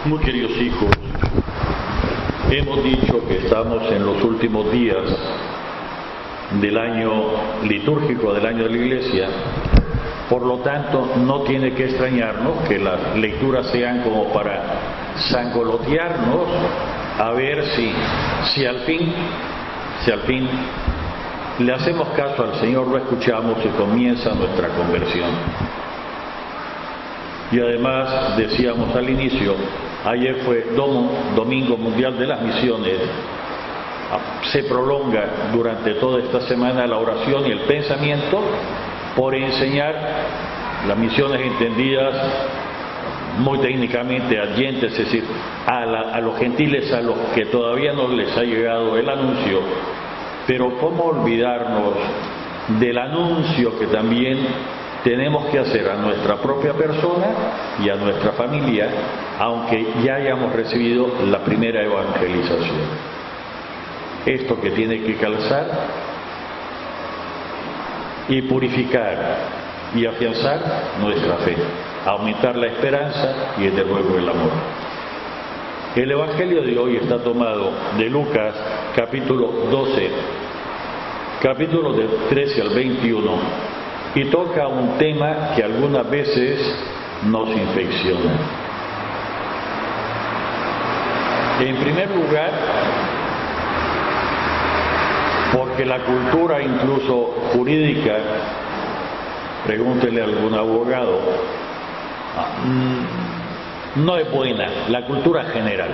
Muy queridos hijos, hemos dicho que estamos en los últimos días del año litúrgico, del año de la Iglesia. Por lo tanto, no tiene que extrañarnos que las lecturas sean como para sangolotearnos a ver si al fin le hacemos caso al Señor, lo escuchamos y comienza nuestra conversión. Y además, decíamos al inicio, ayer fue Domingo Mundial de las Misiones. Se prolonga durante toda esta semana la oración y el pensamiento por enseñar las misiones entendidas muy técnicamente adyentes, es decir, a los gentiles, a los que todavía no les ha llegado el anuncio. Pero ¿cómo olvidarnos del anuncio que también tenemos que hacer a nuestra propia persona y a nuestra familia, aunque ya hayamos recibido la primera evangelización? Esto que tiene que calzar y purificar y afianzar nuestra fe, aumentar la esperanza y desde luego el amor. El Evangelio de hoy está tomado de Lucas capítulo 12, capítulos del 13 al 21, y toca un tema que algunas veces nos infecciona. En primer lugar, porque la cultura incluso jurídica, pregúntele a algún abogado, no es buena, la cultura general.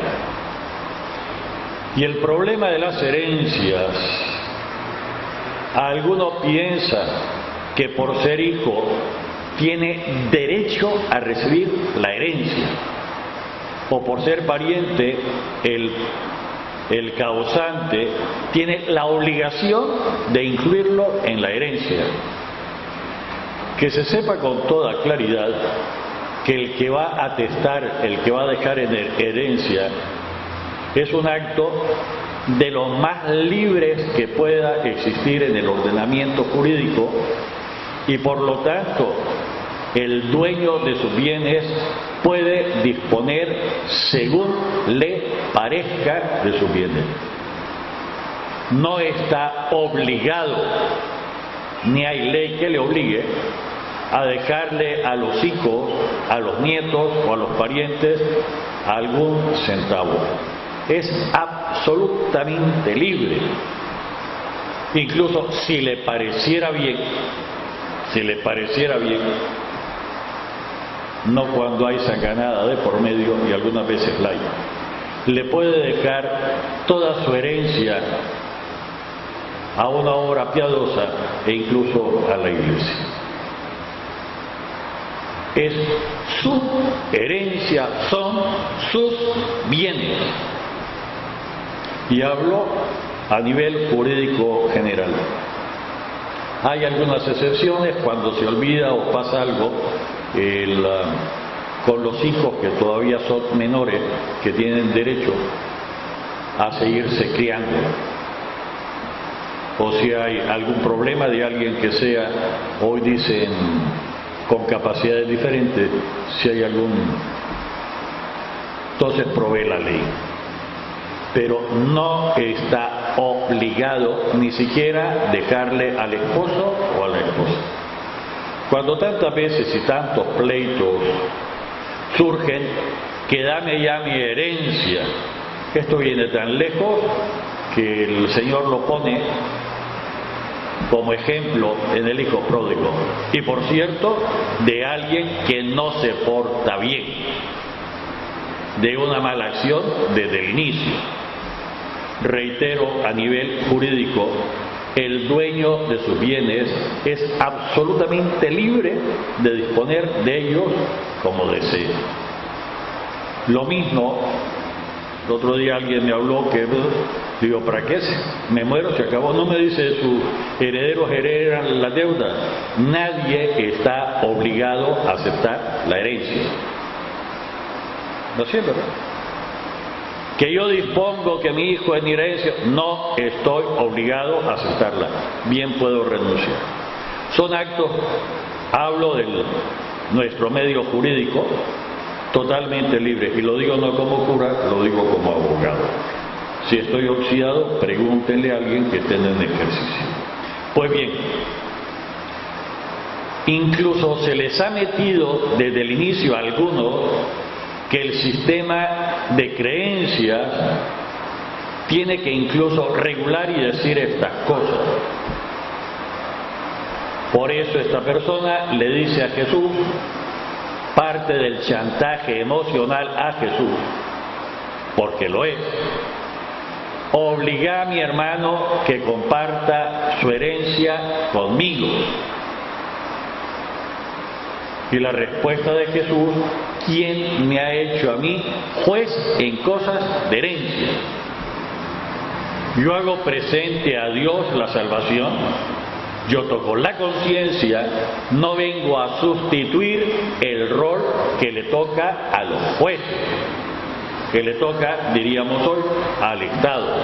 Y el problema de las herencias, alguno piensa que por ser hijo tiene derecho a recibir la herencia, o por ser pariente el causante tiene la obligación de incluirlo en la herencia. Que se sepa con toda claridad que el que va a atestar, el que va a dejar en herencia, es un acto de los más libres que pueda existir en el ordenamiento jurídico, y por lo tanto el dueño de sus bienes puede disponer según le parezca de sus bienes. No está obligado, ni hay ley que le obligue a dejarle a los hijos, a los nietos o a los parientes algún centavo. Es absolutamente libre. Incluso si le pareciera bien, no cuando hay sanganada de por medio, y algunas veces la hay, le puede dejar toda su herencia a una obra piadosa e incluso a la iglesia. Es su herencia, son sus bienes. Y hablo a nivel jurídico general. Hay algunas excepciones cuando se olvida o pasa algo con los hijos que todavía son menores, que tienen derecho a seguirse criando, o si hay algún problema de alguien que sea, hoy dicen, con capacidades diferentes, si hay entonces provee la ley. Pero no está obligado ni siquiera dejarle al esposo o a la esposa. Cuando tantas veces y tantos pleitos surgen, que dame ya mi herencia, esto viene tan lejos que el Señor lo pone como ejemplo en el hijo pródigo, y por cierto, de alguien que no se porta bien, de una mala acción desde el inicio. Reitero, a nivel jurídico, el dueño de sus bienes es absolutamente libre de disponer de ellos como desee. Lo mismo, el otro día alguien me habló que, digo, ¿para qué? Me muero, se acabó. No me dice sus herederos heredan la deuda. Nadie está obligado a aceptar la herencia. ¿No es cierto? Que yo dispongo que mi hijo es mi herencia, no estoy obligado a aceptarla. Bien puedo renunciar. Son actos, hablo de nuestro medio jurídico, totalmente libre. Y lo digo no como cura, lo digo como abogado. Si estoy oxidado, pregúntenle a alguien que esté en ejercicio. Pues bien, incluso se les ha metido desde el inicio a algunos que el sistema de creencias tiene que incluso regular y decir estas cosas. Por eso esta persona le dice a Jesús, parte del chantaje emocional a Jesús, porque lo es: obliga a mi hermano que comparta su herencia conmigo. Y la respuesta de Jesús: ¿quién me ha hecho a mí juez en cosas de herencia? Yo hago presente a Dios la salvación, yo toco la conciencia, no vengo a sustituir el rol que le toca a los jueces, que le toca, diríamos hoy, al Estado.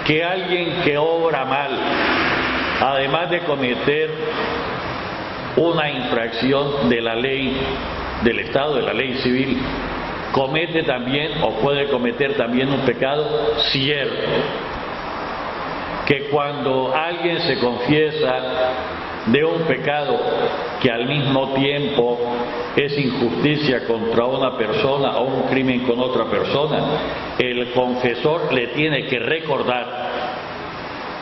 Que alguien que obra mal, además de cometer una infracción de la ley del Estado, de la ley civil, comete también o puede cometer también un pecado, cierto. Que cuando alguien se confiesa de un pecado que al mismo tiempo es injusticia contra una persona o un crimen con otra persona, el confesor le tiene que recordar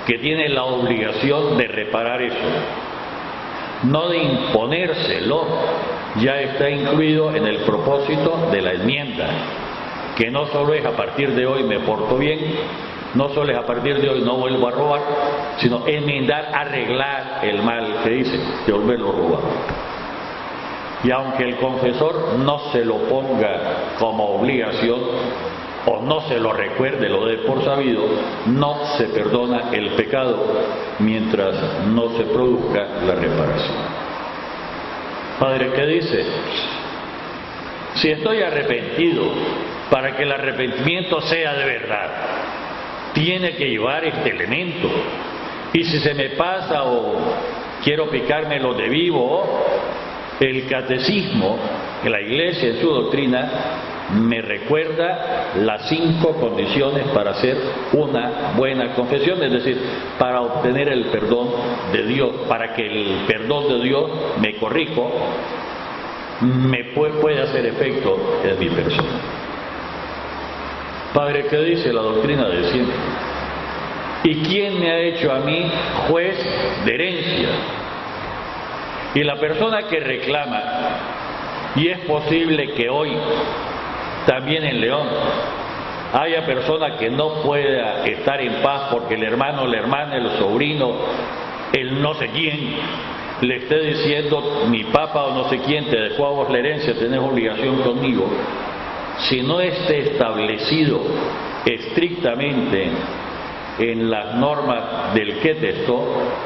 que tiene la obligación de reparar eso, no de imponérselo. Ya está incluido en el propósito de la enmienda, que no solo es a partir de hoy me porto bien, no solo es a partir de hoy no vuelvo a robar, sino enmendar, arreglar el mal que hice, de volverlo a robar. Y aunque el confesor no se lo ponga como obligación o no se lo recuerde, lo dé por sabido, no se perdona el pecado mientras no se produzca la reparación. Padre, ¿qué dice? Si estoy arrepentido, para que el arrepentimiento sea de verdad, tiene que llevar este elemento. Y si se me pasa o quiero picármelo de vivo, el catecismo, la Iglesia en su doctrina, me recuerda las 5 condiciones para hacer una buena confesión, es decir, para obtener el perdón de Dios, para que el perdón de Dios, me corrijo, me puede hacer efecto en mi persona. Padre, ¿qué dice la doctrina de siempre? ¿Y quién me ha hecho a mí juez de herencia? Y la persona que reclama, y es posible que hoy también en León haya persona que no pueda estar en paz porque el hermano, la hermana, el sobrino, el no sé quién le esté diciendo, mi papá o no sé quién te dejó a vos la herencia, tenés obligación conmigo. Si no esté establecido estrictamente en las normas del que testó,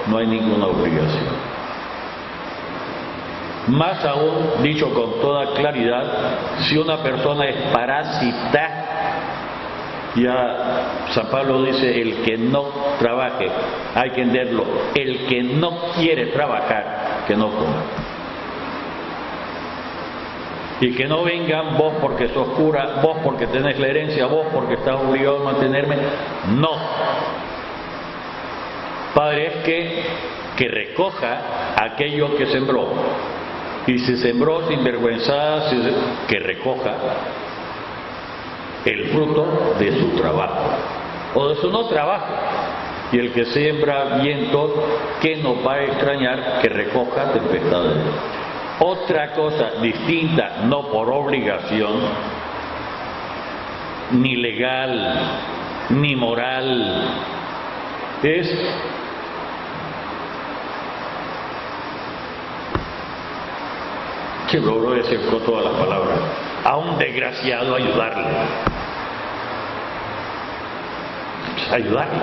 no hay ninguna obligación. Más aún, dicho con toda claridad, si una persona es parásita, ya San Pablo dice, el que no trabaje, hay que entenderlo, el que no quiere trabajar, que no coma. Y que no vengan vos porque sos cura, vos porque tenés la herencia, vos porque estás obligado a mantenerme. No. Padre, es que recoja aquello que sembró. Y si sembró sinvergüenzada, que recoja el fruto de su trabajo o de su no trabajo. Y el que siembra viento, que no va a extrañar que recoja tempestades. Otra cosa distinta, no por obligación, ni legal, ni moral, es que logró decir con todas las palabras, a un desgraciado ayudarle. Ayudarle.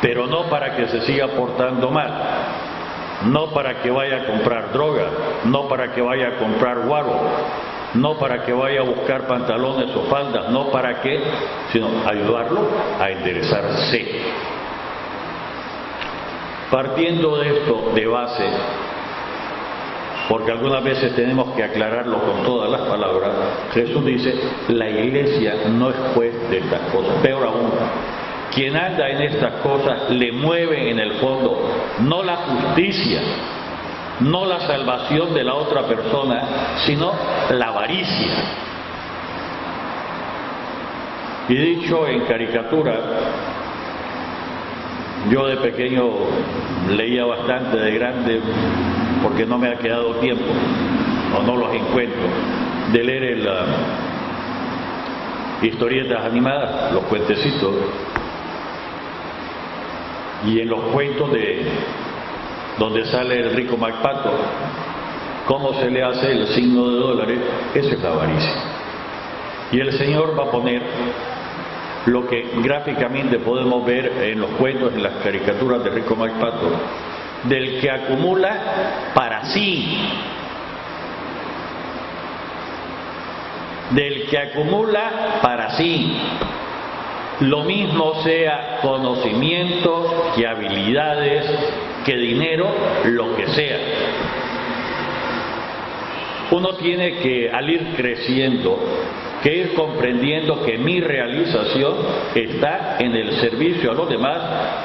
Pero no para que se siga portando mal, no para que vaya a comprar droga, no para que vaya a comprar guaro, no para que vaya a buscar pantalones o faldas, no para que, sino ayudarlo a enderezarse. Partiendo de esto de base, porque algunas veces tenemos que aclararlo con todas las palabras. Jesús dice, la iglesia no es juez de estas cosas. Peor aún, quien anda en estas cosas le mueve en el fondo no la justicia, no la salvación de la otra persona, sino la avaricia. Y dicho en caricatura, yo de pequeño leía bastante, de grande, porque no me ha quedado tiempo, o no los encuentro, de leer historietas animadas, los cuentecitos, y en los cuentos donde sale el rico MacPato, cómo se le hace el signo de dólares, eso es la avaricia. Y el Señor va a poner lo que gráficamente podemos ver en los cuentos, en las caricaturas de rico MacPato, del que acumula para sí, del que acumula para sí, lo mismo sea conocimientos que habilidades, que dinero, lo que sea. Uno tiene que, al ir creciendo, que ir comprendiendo que mi realización está en el servicio a los demás.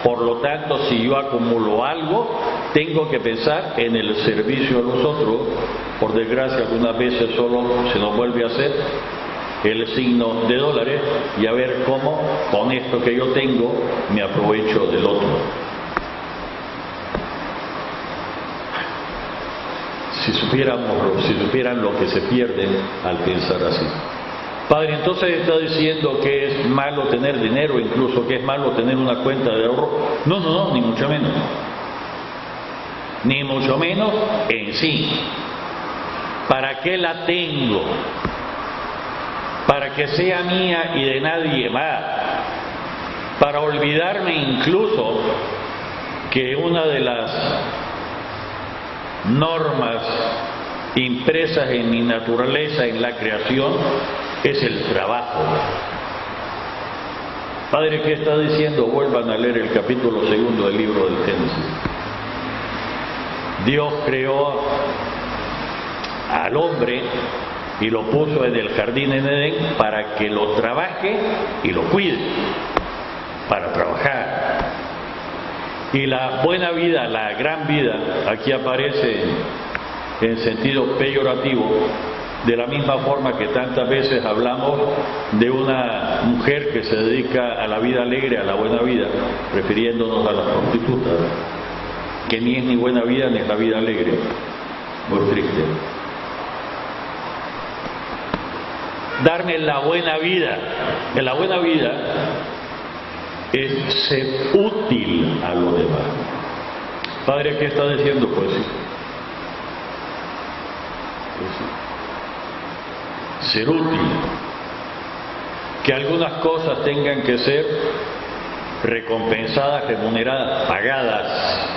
Por lo tanto, si yo acumulo algo, tengo que pensar en el servicio a los otros. Por desgracia, algunas veces solo se nos vuelve a hacer el signo de dólares y a ver cómo con esto que yo tengo me aprovecho del otro. Si supieran lo que se pierde al pensar así. Padre, entonces está diciendo que es malo tener dinero, incluso que es malo tener una cuenta de ahorro. No, ni mucho menos. Ni mucho menos en sí. ¿Para qué la tengo? Para que sea mía y de nadie más. Para olvidarme incluso que una de las normas impresas en mi naturaleza, en la creación, es el trabajo. Padre, ¿qué está diciendo? Vuelvan a leer el capítulo 2 del libro del Génesis. Dios creó al hombre y lo puso en el jardín en Edén para que lo trabaje y lo cuide, para trabajar. Y la buena vida, la gran vida, aquí aparece en sentido peyorativo, de la misma forma que tantas veces hablamos de una mujer que se dedica a la vida alegre, a la buena vida, refiriéndonos a las prostitutas, que ni es ni buena vida ni es la vida alegre, muy triste. Darme la buena vida, en la buena vida es ser útil a los demás. Padre, ¿qué está diciendo? Pues sí. Ser útil, que algunas cosas tengan que ser recompensadas, remuneradas, pagadas,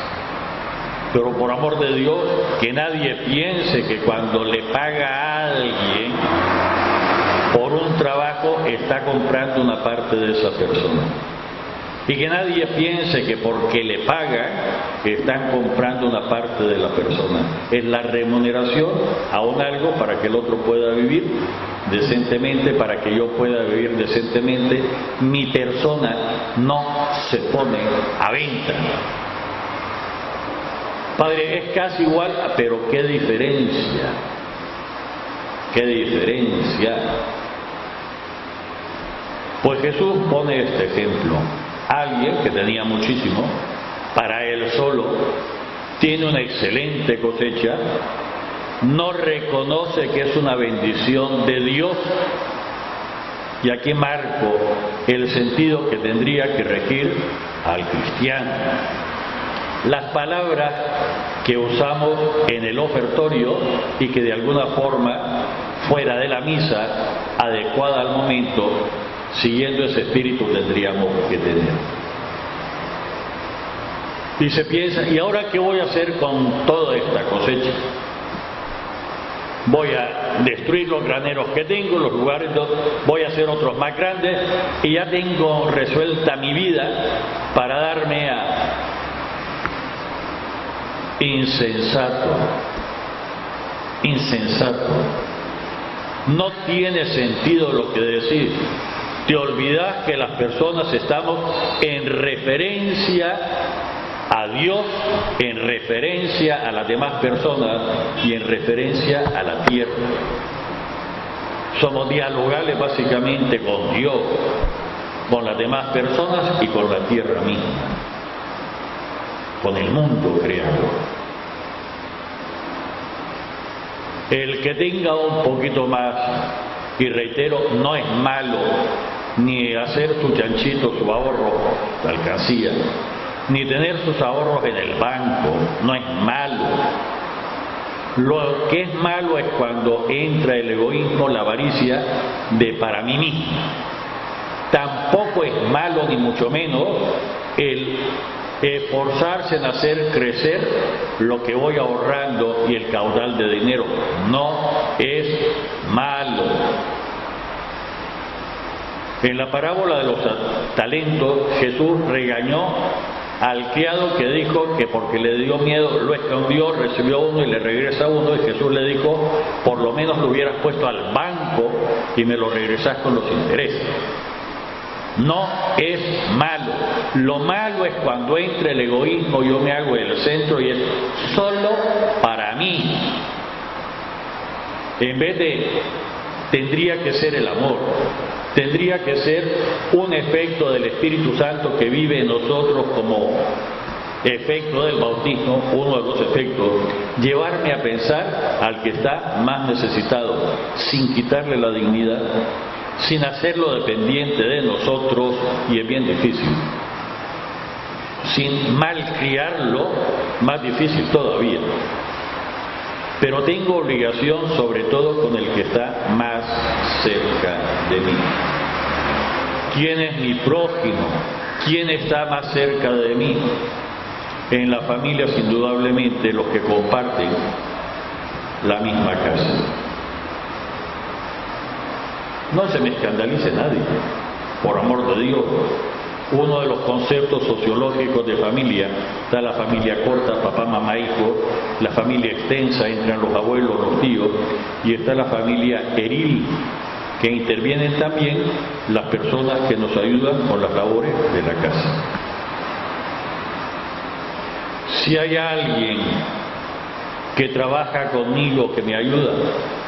pero por amor de Dios, que nadie piense que cuando le paga a alguien por un trabajo está comprando una parte de esa persona. Y que nadie piense que porque le pagan están comprando una parte de la persona. Es la remuneración a un algo para que el otro pueda vivir decentemente, para que yo pueda vivir decentemente. Mi persona no se pone a venta. Padre, es casi igual, pero qué diferencia. Qué diferencia. Pues Jesús pone este ejemplo. Alguien que tenía muchísimo, para él solo, tiene una excelente cosecha, no reconoce que es una bendición de Dios. Y aquí marco el sentido que tendría que regir al cristiano. Las palabras que usamos en el ofertorio y que de alguna forma, fuera de la misa, adecuada al momento, siguiendo ese espíritu, tendríamos que tener. Y se piensa, ¿y ahora qué voy a hacer con toda esta cosecha? Voy a destruir los graneros que tengo, los lugares, voy a hacer otros más grandes, y ya tengo resuelta mi vida para darme a insensato. insensato. No tiene sentido lo que decís. Te olvidás que las personas estamos en referencia a Dios, en referencia a las demás personas y en referencia a la tierra. Somos dialogales básicamente con Dios, con las demás personas y con la tierra misma, con el mundo creado. El que tenga un poquito más, y reitero, no es malo ni hacer su chanchito, su ahorro, la alcancía, ni tener sus ahorros en el banco, no es malo. Lo que es malo es cuando entra el egoísmo, la avaricia de para mí mismo. Tampoco es malo, ni mucho menos, el esforzarse en hacer crecer lo que voy ahorrando y el caudal de dinero. No es malo. En la parábola de los talentos, Jesús regañó al criado que dijo que porque le dio miedo lo escondió, recibió uno y le regresa uno, y Jesús le dijo, por lo menos lo hubieras puesto al banco y me lo regresás con los intereses. No es malo. Lo malo es cuando entra el egoísmo, yo me hago el centro y es solo para mí. En vez de, tendría que ser el amor, tendría que ser un efecto del Espíritu Santo que vive en nosotros como efecto del bautismo, uno de los efectos, llevarme a pensar al que está más necesitado, sin quitarle la dignidad, sin hacerlo dependiente de nosotros, y es bien difícil. Sin malcriarlo, más difícil todavía. Pero tengo obligación sobre todo con el que está más cerca de mí. ¿Quién es mi prójimo? ¿Quién está más cerca de mí? En la familia, indudablemente, los que comparten la misma casa. No se me escandalice nadie, por amor de Dios. Uno de los conceptos sociológicos de familia, está la familia corta, papá, mamá, hijo, la familia extensa, entran los abuelos, los tíos, y está la familia eril, que intervienen también las personas que nos ayudan con las labores de la casa. Si hay alguien que trabaja conmigo, que me ayuda,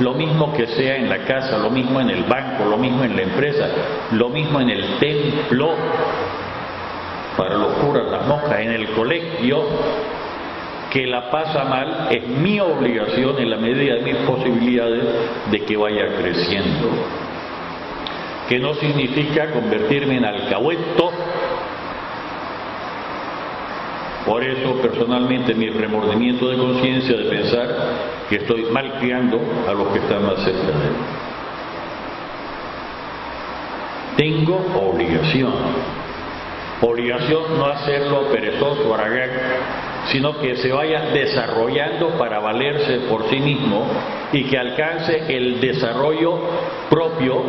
lo mismo que sea en la casa, lo mismo en el banco, lo mismo en la empresa, lo mismo en el templo, para los curas, las monjas, en el colegio, que la pasa mal, es mi obligación en la medida de mis posibilidades de que vaya creciendo. Que no significa convertirme en alcahueto. Por eso, personalmente, mi remordimiento de conciencia de pensar que estoy malcriando a los que están más cerca de mí. Tengo obligación no hacerlo perezoso, haragán, sino que se vaya desarrollando para valerse por sí mismo y que alcance el desarrollo propio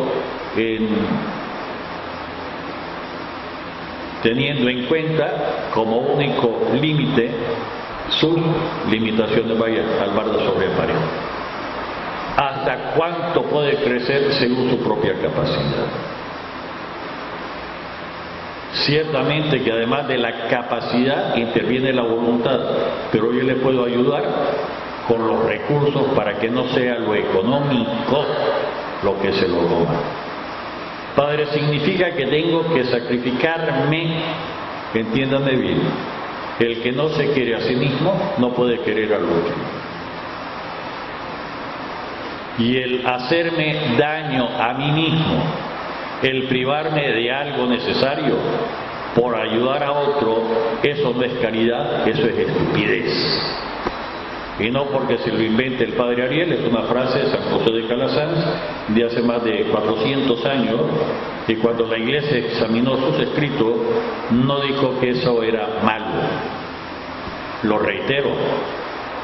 teniendo en cuenta como único límite sus limitaciones, vaya al bar de sobreparejo. ¿Hasta cuánto puede crecer según su propia capacidad? Ciertamente que además de la capacidad interviene la voluntad, pero yo le puedo ayudar con los recursos para que no sea lo económico lo que se lo toma. Padre, significa que tengo que sacrificarme, entiéndame bien. El que no se quiere a sí mismo no puede querer al otro. Y el hacerme daño a mí mismo, el privarme de algo necesario por ayudar a otro, eso no es caridad, eso es estupidez. Y no porque se lo invente el padre Ariel, es una frase de San José de Calasanz de hace más de 400 años, y cuando la Iglesia examinó sus escritos, no dijo que eso era malo. Lo reitero,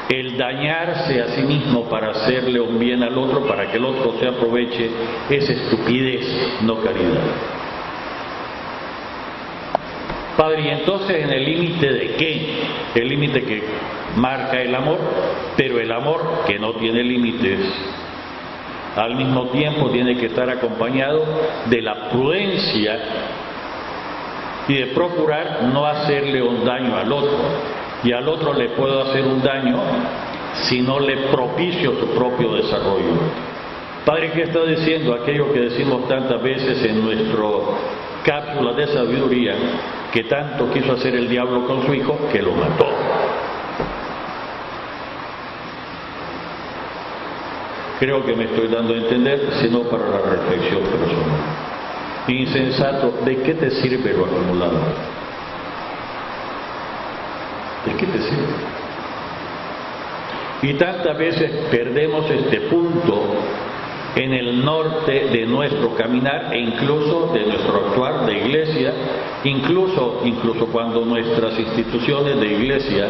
el dañarse a sí mismo para hacerle un bien al otro, para que el otro se aproveche, es estupidez, no caridad. Padre, ¿y entonces en el límite de qué? El límite que marca el amor. Pero el amor, que no tiene límites, al mismo tiempo tiene que estar acompañado de la prudencia y de procurar no hacerle un daño al otro. Y al otro le puedo hacer un daño si no le propicio su propio desarrollo. Padre, ¿qué está diciendo? Aquello que decimos tantas veces en nuestro cápsula de sabiduría, que tanto quiso hacer el diablo con su hijo, que lo mató. Creo que me estoy dando a entender, sino para la reflexión personal. Insensato, ¿de qué te sirve lo acumulado? ¿De qué te sirve? Y tantas veces perdemos este punto en el norte de nuestro caminar e incluso de nuestro actuar de iglesia, incluso cuando nuestras instituciones de iglesia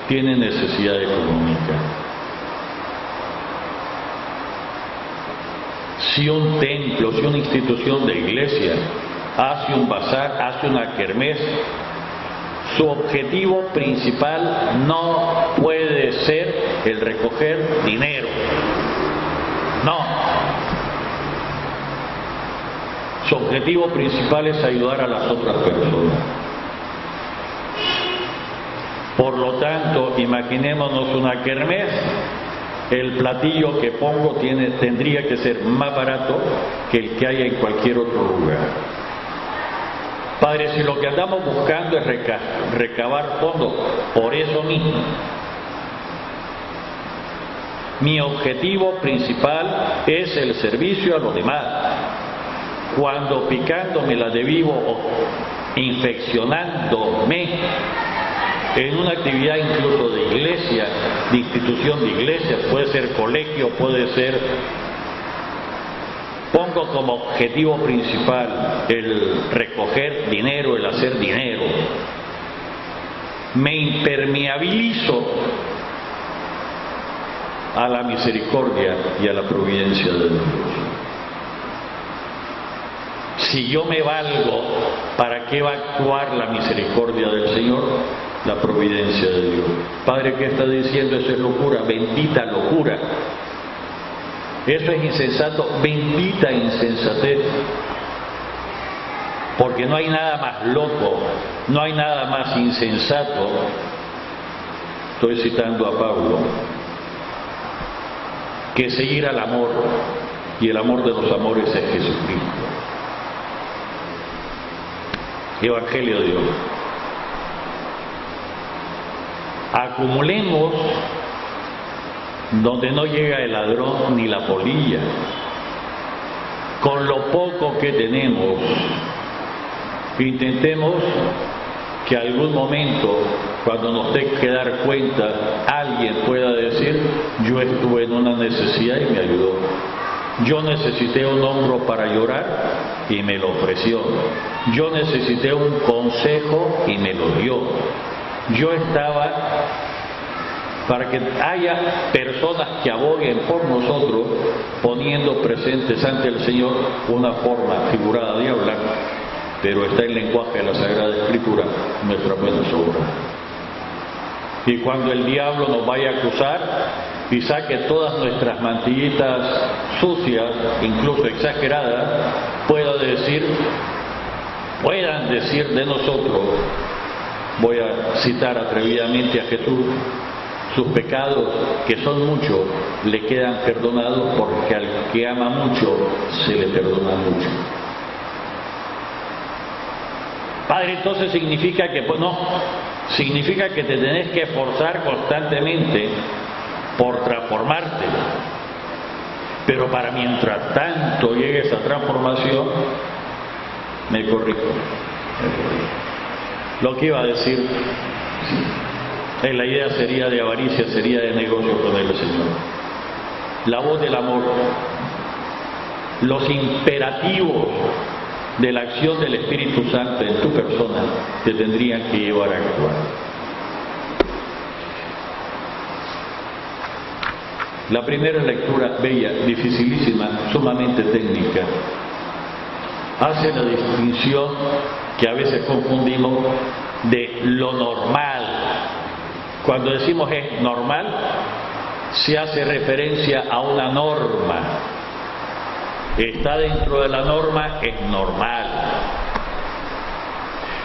tienen necesidad económica. Si un templo, si una institución de iglesia hace un bazar, hace una kermés, su objetivo principal no puede ser el recoger dinero. No. Su objetivo principal es ayudar a las otras personas. Por lo tanto, imaginémonos una kermés. El platillo que pongo tendría que ser más barato que el que haya en cualquier otro lugar. Padre, si lo que andamos buscando es recabar fondos por eso mismo, mi objetivo principal es el servicio a los demás. Cuando picándome la de vivo o infeccionándome en una actividad incluso de iglesia, de institución de iglesia, puede ser colegio, puede ser, pongo como objetivo principal el recoger dinero, el hacer dinero, me impermeabilizo a la misericordia y a la providencia de Dios. Si yo me valgo, ¿para qué va a actuar la misericordia del Señor? La providencia de Dios. Padre, ¿qué está diciendo? Eso es locura, bendita locura. Eso es insensato, bendita insensatez. Porque no hay nada más loco, no hay nada más insensato. Estoy citando a Pablo, que seguir al amor, y el amor de los amores es Jesucristo. Evangelio de Dios. Acumulemos donde no llega el ladrón ni la polilla. Con lo poco que tenemos, intentemos que algún momento, cuando nos tenga que dar cuenta, alguien pueda decir: yo estuve en una necesidad y me ayudó. Yo necesité un hombro para llorar y me lo ofreció. Yo necesité un consejo y me lo dio. Yo estaba para que haya personas que aboguen por nosotros, poniendo presentes ante el Señor una forma figurada de hablar, pero está el lenguaje de la Sagrada Escritura, nuestra buena obra. Y cuando el diablo nos vaya a acusar y saque todas nuestras mantillitas sucias, incluso exageradas, puedan decir de nosotros, voy a citar atrevidamente a Jesús: sus pecados, que son muchos, le quedan perdonados, porque al que ama mucho se le perdona mucho. Padre, entonces significa que, pues no, significa que te tenés que esforzar constantemente por transformarte. Pero para mientras tanto llegue esa transformación, me corrijo. Lo que iba a decir, la idea sería de avaricia, sería de negocio con el Señor. La voz del amor, los imperativos de la acción del Espíritu Santo en tu persona te tendrían que llevar a actuar. La primera lectura, bella, dificilísima, sumamente técnica, hace la distinción que a veces confundimos de lo normal. Cuando decimos es normal, se hace referencia a una norma. Está dentro de la norma, es normal.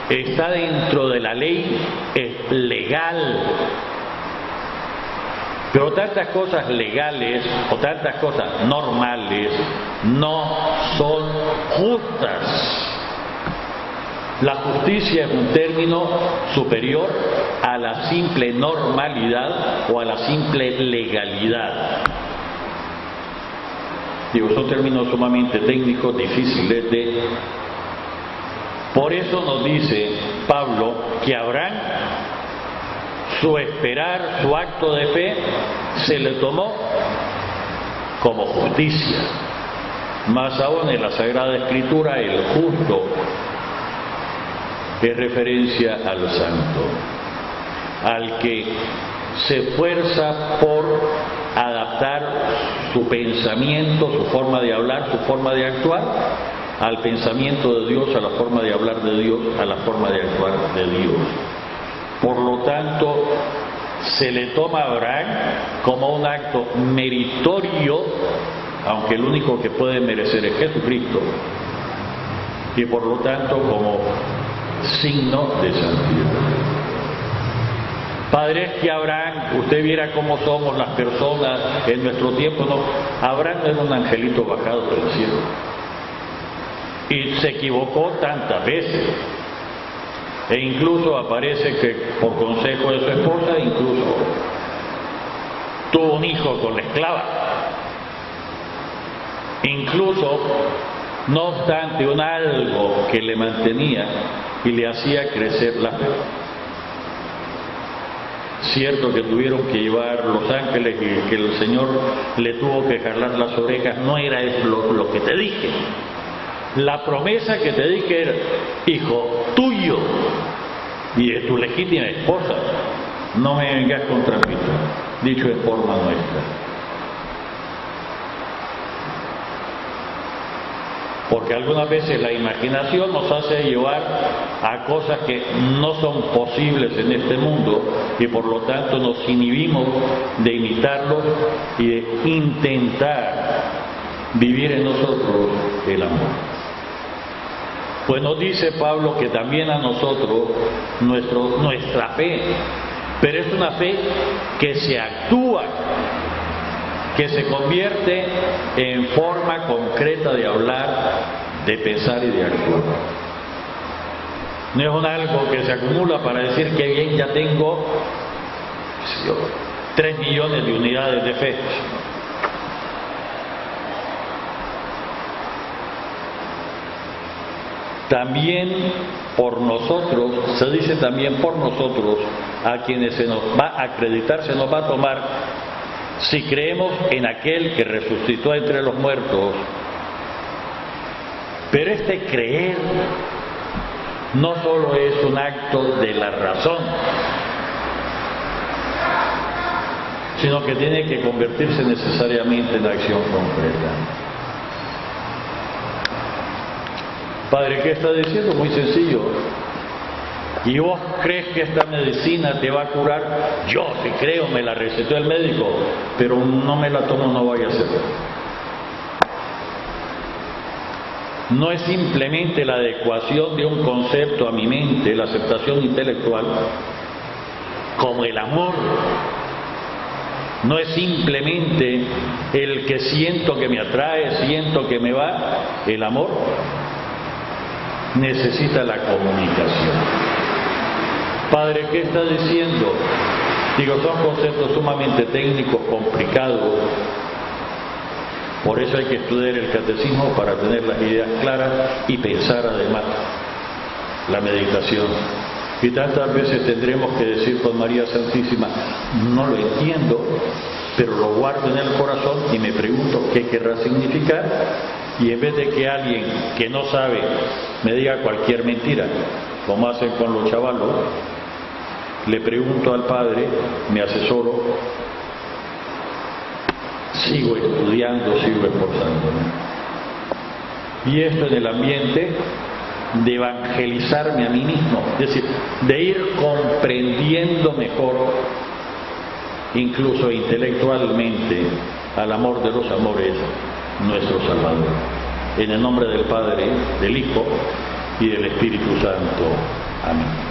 Está dentro de la ley, es legal. Pero tantas cosas legales o tantas cosas normales no son justas. La justicia es un término superior a la simple normalidad o a la simple legalidad. Digo, son términos sumamente técnicos, difíciles de... Por eso nos dice Pablo que Abraham, su esperar, su acto de fe, se le tomó como justicia. Más aún en la Sagrada Escritura, el justo es referencia al santo, al que se esfuerza por adaptar su pensamiento, su forma de hablar, su forma de actuar al pensamiento de Dios, a la forma de hablar de Dios, a la forma de actuar de Dios. Por lo tanto, se le toma a Abraham como un acto meritorio, aunque el único que puede merecer es Jesucristo, y por lo tanto como signo de santidad. Padre, es que Abraham, usted viera cómo somos las personas en nuestro tiempo, no, Abraham era un angelito bajado del cielo y se equivocó tantas veces, e incluso aparece que por consejo de su esposa incluso tuvo un hijo con la esclava. Incluso, no obstante, un algo que le mantenía y le hacía crecer la fe. Cierto que tuvieron que llevar los ángeles y que el Señor le tuvo que jalar las orejas, no era lo que te dije. La promesa que te dije era, hijo tuyo y de tu legítima esposa, no me vengas con trapitos, dicho en forma nuestra. Porque algunas veces la imaginación nos hace llevar a cosas que no son posibles en este mundo y por lo tanto nos inhibimos de imitarlos y de intentar vivir en nosotros el amor. Pues nos dice Pablo que también a nosotros nuestra fe, pero es una fe que se actúa, que se convierte en forma concreta de hablar, de pensar y de actuar. No es un algo que se acumula para decir que bien ya tengo 3 millones de unidades de fe. También por nosotros, se dice también por nosotros, a quienes se nos va a acreditar, se nos va a tomar, si creemos en aquel que resucitó entre los muertos. Pero este creer no solo es un acto de la razón, sino que tiene que convertirse necesariamente en acción concreta. Padre, ¿qué está diciendo? Muy sencillo. ¿Y vos crees que esta medicina te va a curar? Yo sí creo, me la recetó el médico, pero no me la tomo, no vaya a ser. No es simplemente la adecuación de un concepto a mi mente, la aceptación intelectual, como el amor. No es simplemente el que siento que me atrae, siento que me va. El amor necesita la comunicación. Padre, ¿qué está diciendo? Digo, son conceptos sumamente técnicos, complicados. Por eso hay que estudiar el catecismo para tener las ideas claras y pensar además la meditación. Y tantas veces tendremos que decir con María Santísima, no lo entiendo, pero lo guardo en el corazón y me pregunto qué querrá significar. Y en vez de que alguien que no sabe me diga cualquier mentira, como hacen con los chavalos, le pregunto al Padre, me asesoro, sigo estudiando, sigo esforzándome. Y esto en el ambiente de evangelizarme a mí mismo, es decir, de ir comprendiendo mejor incluso intelectualmente, al amor de los amores, nuestro Salvador. En el nombre del Padre, del Hijo y del Espíritu Santo. Amén.